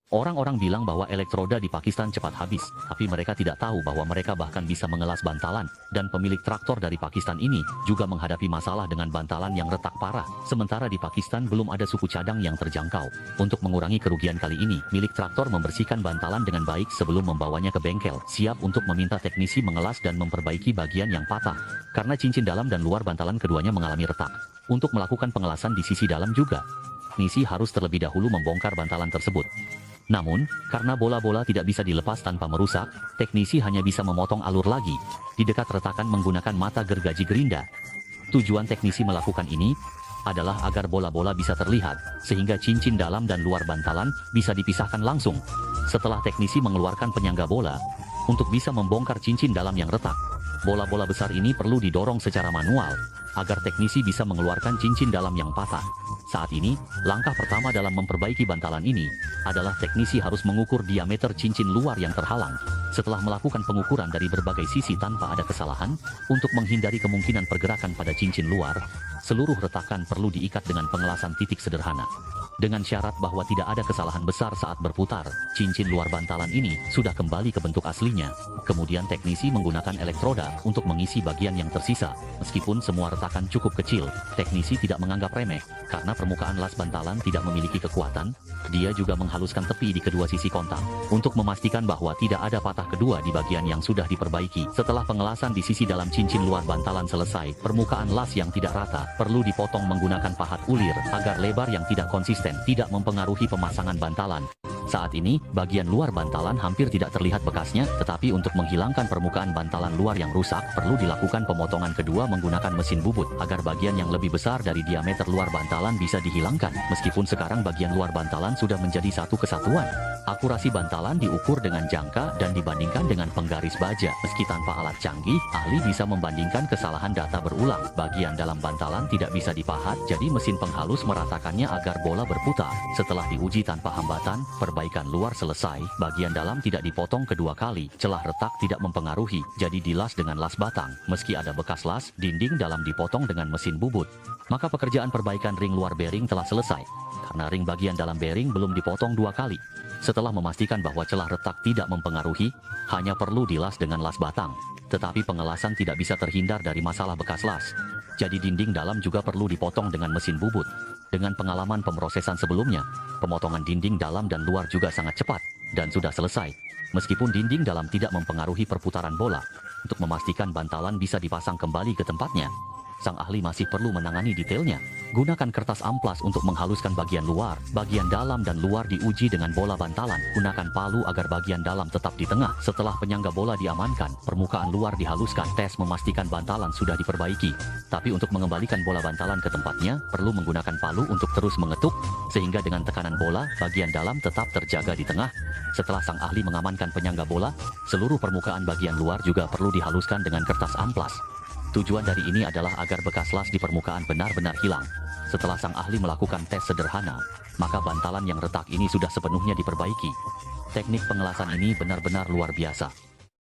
Orang-orang bilang bahwa elektroda di Pakistan cepat habis, tapi mereka tidak tahu bahwa mereka bahkan bisa mengelas bantalan, dan pemilik traktor dari Pakistan ini juga menghadapi masalah dengan bantalan yang retak parah. Sementara di Pakistan belum ada suku cadang yang terjangkau. Untuk mengurangi kerugian kali ini, milik traktor membersihkan bantalan dengan baik sebelum membawanya ke bengkel, siap untuk meminta teknisi mengelas dan memperbaiki bagian yang patah. Karena cincin dalam dan luar bantalan keduanya mengalami retak. Untuk melakukan pengelasan di sisi dalam juga, teknisi harus terlebih dahulu membongkar bantalan tersebut. Namun, karena bola-bola tidak bisa dilepas tanpa merusak, teknisi hanya bisa memotong alur lagi di dekat retakan menggunakan mata gergaji gerinda. Tujuan teknisi melakukan ini adalah agar bola-bola bisa terlihat, sehingga cincin dalam dan luar bantalan bisa dipisahkan langsung. Setelah teknisi mengeluarkan penyangga bola, untuk bisa membongkar cincin dalam yang retak, bola-bola besar ini perlu didorong secara manual, agar teknisi bisa mengeluarkan cincin dalam yang patah. Saat ini, langkah pertama dalam memperbaiki bantalan ini adalah teknisi harus mengukur diameter cincin luar yang terhalang. Setelah melakukan pengukuran dari berbagai sisi tanpa ada kesalahan, untuk menghindari kemungkinan pergerakan pada cincin luar, seluruh retakan perlu diikat dengan pengelasan titik sederhana. Dengan syarat bahwa tidak ada kesalahan besar saat berputar, cincin luar bantalan ini sudah kembali ke bentuk aslinya. Kemudian teknisi menggunakan elektroda untuk mengisi bagian yang tersisa. Meskipun semua retakan cukup kecil, teknisi tidak menganggap remeh, karena permukaan las bantalan tidak memiliki kekuatan. Dia juga menghaluskan tepi di kedua sisi kontak, untuk memastikan bahwa tidak ada patah kedua di bagian yang sudah diperbaiki. Setelah pengelasan di sisi dalam cincin luar bantalan selesai, permukaan las yang tidak rata perlu dipotong menggunakan pahat ulir, agar lebar yang tidak konsisten tidak mempengaruhi pemasangan bantalan. Saat ini, bagian luar bantalan hampir tidak terlihat bekasnya, tetapi untuk menghilangkan permukaan bantalan luar yang rusak, perlu dilakukan pemotongan kedua menggunakan mesin bubut, agar bagian yang lebih besar dari diameter luar bantalan bisa dihilangkan. Meskipun sekarang bagian luar bantalan sudah menjadi satu kesatuan, akurasi bantalan diukur dengan jangka dan dibandingkan dengan penggaris baja. Meski tanpa alat canggih, ahli bisa membandingkan kesalahan data berulang. Bagian dalam bantalan tidak bisa dipahat, jadi mesin penghalus meratakannya agar bola berputar. Setelah diuji tanpa hambatan, perbaikan luar selesai, bagian dalam tidak dipotong kedua kali, celah retak tidak mempengaruhi, jadi dilas dengan las batang. Meski ada bekas las, dinding dalam dipotong dengan mesin bubut. Maka pekerjaan perbaikan ring luar bearing telah selesai, karena ring bagian dalam bearing belum dipotong dua kali. Setelah memastikan bahwa celah retak tidak mempengaruhi, hanya perlu dilas dengan las batang. Tetapi pengelasan tidak bisa terhindar dari masalah bekas las. Jadi dinding dalam juga perlu dipotong dengan mesin bubut. Dengan pengalaman pemrosesan sebelumnya, pemotongan dinding dalam dan luar juga sangat cepat, dan sudah selesai. Meskipun dinding dalam tidak mempengaruhi perputaran bola, untuk memastikan bantalan bisa dipasang kembali ke tempatnya, sang ahli masih perlu menangani detailnya. Gunakan kertas amplas untuk menghaluskan bagian luar, bagian dalam dan luar diuji dengan bola bantalan. Gunakan palu agar bagian dalam tetap di tengah. Setelah penyangga bola diamankan, permukaan luar dihaluskan. Tes memastikan bantalan sudah diperbaiki. Tapi untuk mengembalikan bola bantalan ke tempatnya, perlu menggunakan palu untuk terus mengetuk, sehingga dengan tekanan bola, bagian dalam tetap terjaga di tengah. Setelah sang ahli mengamankan penyangga bola, seluruh permukaan bagian luar juga perlu dihaluskan dengan kertas amplas. Tujuan dari ini adalah agar bekas las di permukaan benar-benar hilang. Setelah sang ahli melakukan tes sederhana, maka bantalan yang retak ini sudah sepenuhnya diperbaiki. Teknik pengelasan ini benar-benar luar biasa.